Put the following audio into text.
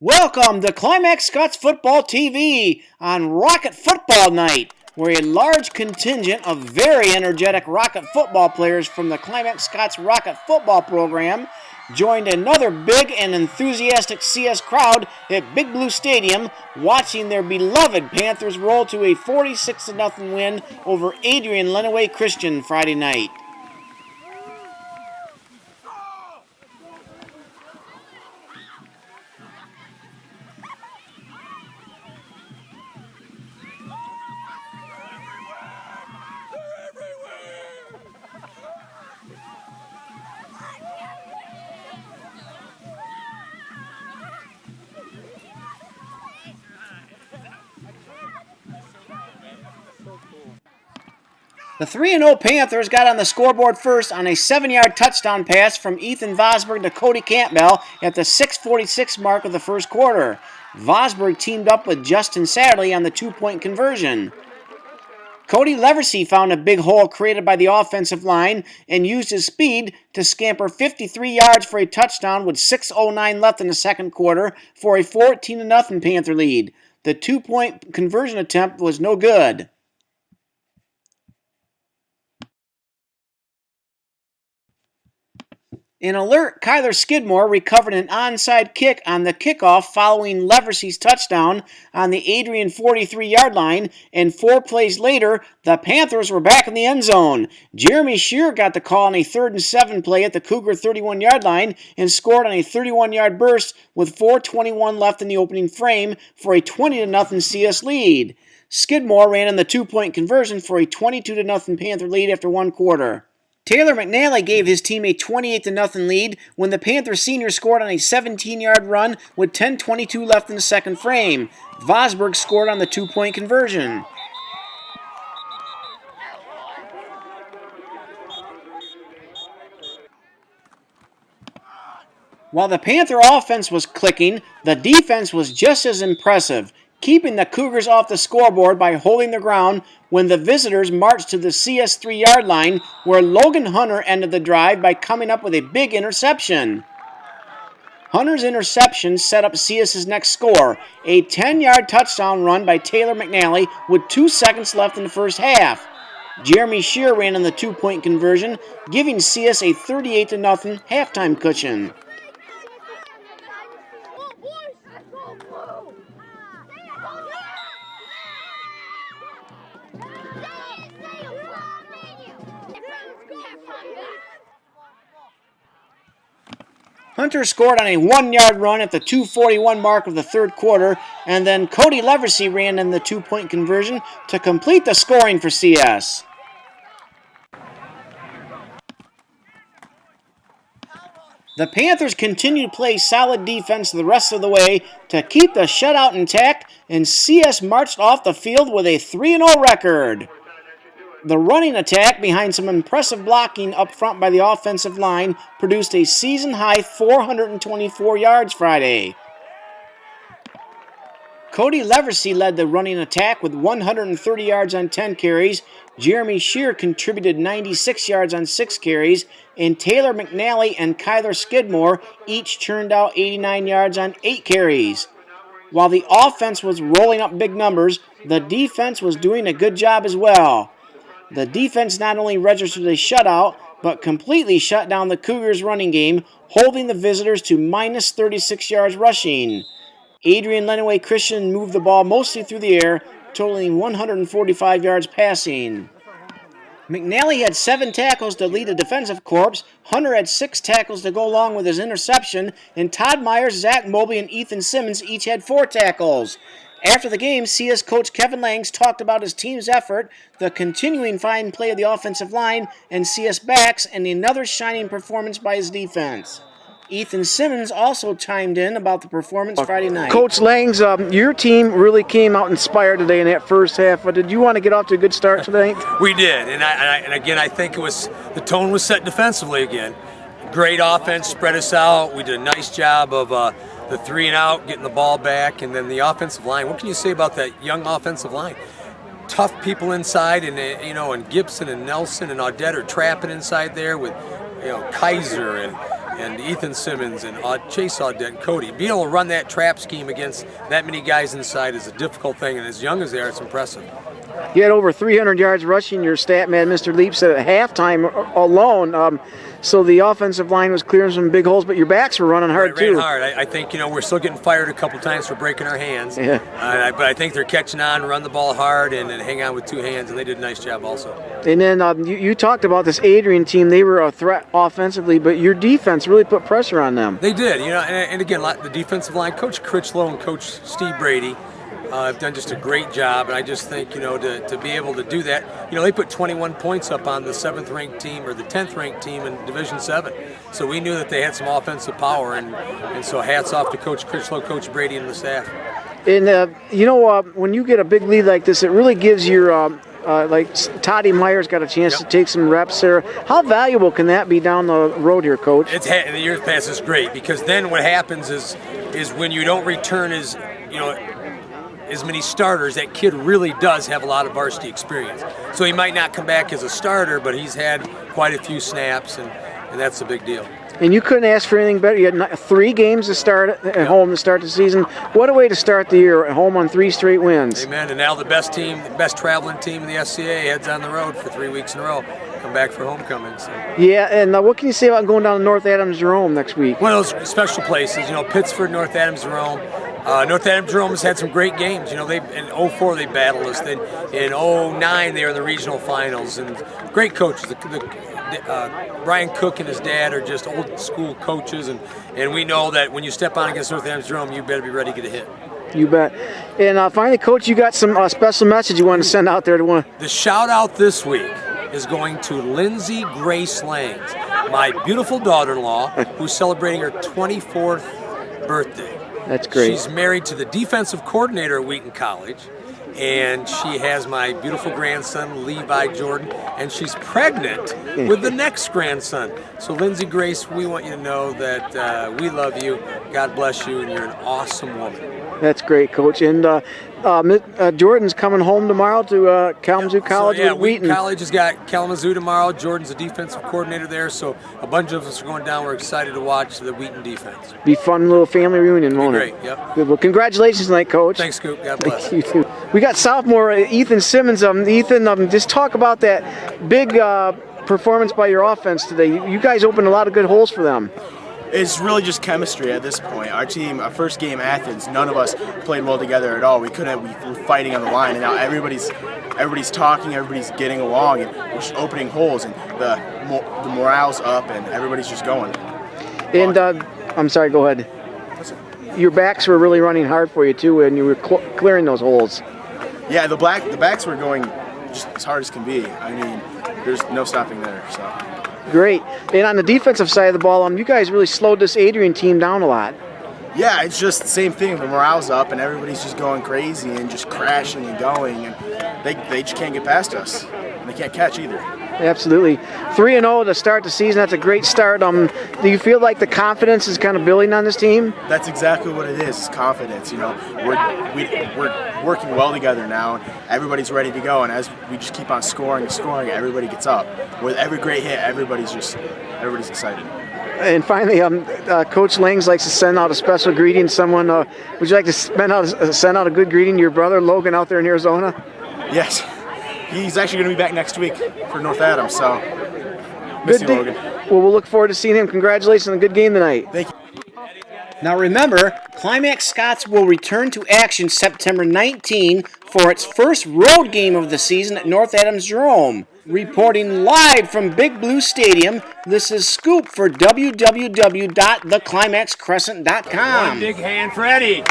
Welcome to Climax Scots Football TV on Rocket Football Night, where a large contingent of very energetic Rocket football players from the Climax Scots Rocket football program joined another big and enthusiastic CS crowd at Big Blue Stadium, watching their beloved Panthers roll to a 46-0 win over Adrian Lenawee Christian Friday night. The 3-0 Panthers got on the scoreboard first on a 7-yard touchdown pass from Ethan Vosberg to Cody Campbell at the 6:46 mark of the first quarter. Vosberg teamed up with Justin Sadley on the 2-point conversion. Cody Leversey found a big hole created by the offensive line and used his speed to scamper 53 yards for a touchdown with 6:09 left in the second quarter for a 14-0 Panther lead. The 2-point conversion attempt was no good. An alert Kyler Skidmore recovered an onside kick on the kickoff following Leversey's touchdown on the Adrian 43-yard line, and 4 plays later, the Panthers were back in the end zone. Jeremy Shear got the call on a 3rd and 7 play at the Cougar 31-yard line and scored on a 31-yard burst with 4:21 left in the opening frame for a 20-0 CS lead. Skidmore ran in the 2-point conversion for a 22-0 Panther lead after 1 quarter. Taylor McNally gave his team a 28-0 lead when the Panthers senior scored on a 17-yard run with 10:22 left in the second frame. Vosberg scored on the 2-point conversion. While the Panther offense was clicking, the defense was just as impressive, keeping the Cougars off the scoreboard by holding the ground when the visitors marched to the CS 3-yard line, where Logan Hunter ended the drive by coming up with a big interception. Hunter's interception set up CS's next score, a 10-yard touchdown run by Taylor McNally with 2 seconds left in the first half. Jeremy Shear ran on the 2-point conversion, giving CS a 38-0 halftime cushion. Hunter scored on a 1-yard run at the 2:41 mark of the third quarter, and then Cody Leversey ran in the 2-point conversion to complete the scoring for CS. The Panthers continued to play solid defense the rest of the way to keep the shutout intact, and CS marched off the field with a 3-0 record. The running attack, behind some impressive blocking up front by the offensive line, produced a season-high 424 yards Friday. Cody Leversey led the running attack with 130 yards on 10 carries. Jeremy Shear contributed 96 yards on 6 carries, and Taylor McNally and Kyler Skidmore each churned out 89 yards on 8 carries. While the offense was rolling up big numbers, the defense was doing a good job as well. The defense not only registered a shutout, but completely shut down the Cougars' running game, holding the visitors to minus 36 yards rushing. Adrian Lenawee Christian moved the ball mostly through the air, totaling 145 yards passing. McNally had 7 tackles to lead the defensive corps, Hunter had 6 tackles to go along with his interception, and Todd Myers, Zach Mobley, and Ethan Simmons each had 4 tackles. After the game, CS coach Kevin Langs talked about his team's effort, the continuing fine play of the offensive line, and CS backs, and another shining performance by his defense. Ethan Simmons also chimed in about the performance Friday night. Coach Langs, your team really came out inspired today in that first half. But did you want to get off to a good start tonight? We did, and again, I think the tone was set defensively again. Great offense, spread us out. We did a nice job of the 3 and out, getting the ball back, and then the offensive line. What can you say about that young offensive line? Tough people inside, and and Gibson and Nelson and Audette are trapping inside there with Kaiser and and Ethan Simmons and Chase Audette and Cody. Being able to run that trap scheme against that many guys inside is a difficult thing, and as young as they are, it's impressive. You had over 300 yards rushing, your stat man, Mr. Leap, said at halftime alone. So the offensive line was clearing some big holes, but your backs were running hard too. Ran hard. I think, we're still getting fired a couple times for breaking our hands. Yeah. But I think they're catching on, run the ball hard, and hang on with two hands, and they did a nice job also. And then you talked about this Adrian team. They were a threat offensively, but your defense really put pressure on them. They did, and again, the defensive line, Coach Critchlow and Coach Steve Brady have done just a great job, and I just think, to be able to do that, they put 21 points up on the 7th-ranked team or the 10th-ranked team in Division 7. So we knew that they had some offensive power, and so hats off to Coach Critchlow, Coach Brady, and the staff. And, when you get a big lead like this, it really gives your, like Toddy Meyer's got a chance to take some reps there. How valuable can that be down the road here, Coach? In the years past, it's great, because then what happens is when you don't return as many starters, that kid really does have a lot of varsity experience. So he might not come back as a starter, but he's had quite a few snaps, and that's a big deal. And you couldn't ask for anything better. You had 3 games to start at home to start the season. What a way to start the year, at home on 3 straight wins. Amen. And now the best traveling team in the SCA heads on the road for 3 weeks in a row. Come back for homecoming. So. Yeah, and what can you say about going down to North Adams-Jerome next week? One of those special places, Pittsford, North Adams-Jerome. North Adams-Jerome has had some great games. They in 04 they battled us. Then in 09 they were in the regional finals, and great coaches. Brian Cook and his dad are just old school coaches, and we know that when you step on against North Adams-Jerome, you better be ready to get a hit. You bet. And finally, Coach, you got some special message you want to send out there to one. The shout out this week is going to Lindsay Grace Langs, my beautiful daughter-in-law, who's celebrating her 24th birthday. That's great. She's married to the defensive coordinator at Wheaton College, and she has my beautiful grandson, Levi Jordan, and she's pregnant with the next grandson. So, Lindsay Grace, we want you to know that we love you, God bless you, and you're an awesome woman. That's great, Coach. And Jordan's coming home tomorrow to Kalamazoo College with Wheaton. College has got Kalamazoo tomorrow. Jordan's the defensive coordinator there, so a bunch of us are going down. We're excited to watch the Wheaton defense. Be fun little family reunion, won't it? Great, yep. Good. Well, congratulations tonight, Coach. Thanks, Scoop. God bless. You too. We got sophomore Ethan Simmons. Ethan, just talk about that big performance by your offense today. You guys opened a lot of good holes for them. It's really just chemistry at this point. Our team, our first game, Athens, none of us played well together at all. We were fighting on the line, and now everybody's talking, everybody's getting along, and we're just opening holes, and the morale's up, and everybody's just going. And I'm sorry, go ahead. Your backs were really running hard for you too, and you were clearing those holes. Yeah, the backs were going just as hard as can be. I mean, there's no stopping there. So. Great. And on the defensive side of the ball, you guys really slowed this Adrian team down a lot. Yeah, it's just the same thing. The morale's up, and everybody's just going crazy and just crashing and going, and they just can't get past us. And they can't catch either. Absolutely. 3-0 to start the season. That's a great start. Do you feel like the confidence is kind of building on this team? That's exactly what it is. It's confidence. We're working well together now. And everybody's ready to go, and as we just keep on scoring and scoring, everybody gets up. With every great hit, everybody's excited. And finally, Coach Langs likes to send out a special greeting. Someone, would you like to send out a good greeting to your brother Logan out there in Arizona? Yes. He's actually going to be back next week for North Adams, so miss you, Logan. Well, we'll look forward to seeing him. Congratulations on a good game tonight. Thank you. Now remember, Climax Scots will return to action September 19 for its first road game of the season at North Adams-Jerome. Reporting live from Big Blue Stadium, this is Scoop for www.theclimaxcrescent.com. One big hand for Eddie.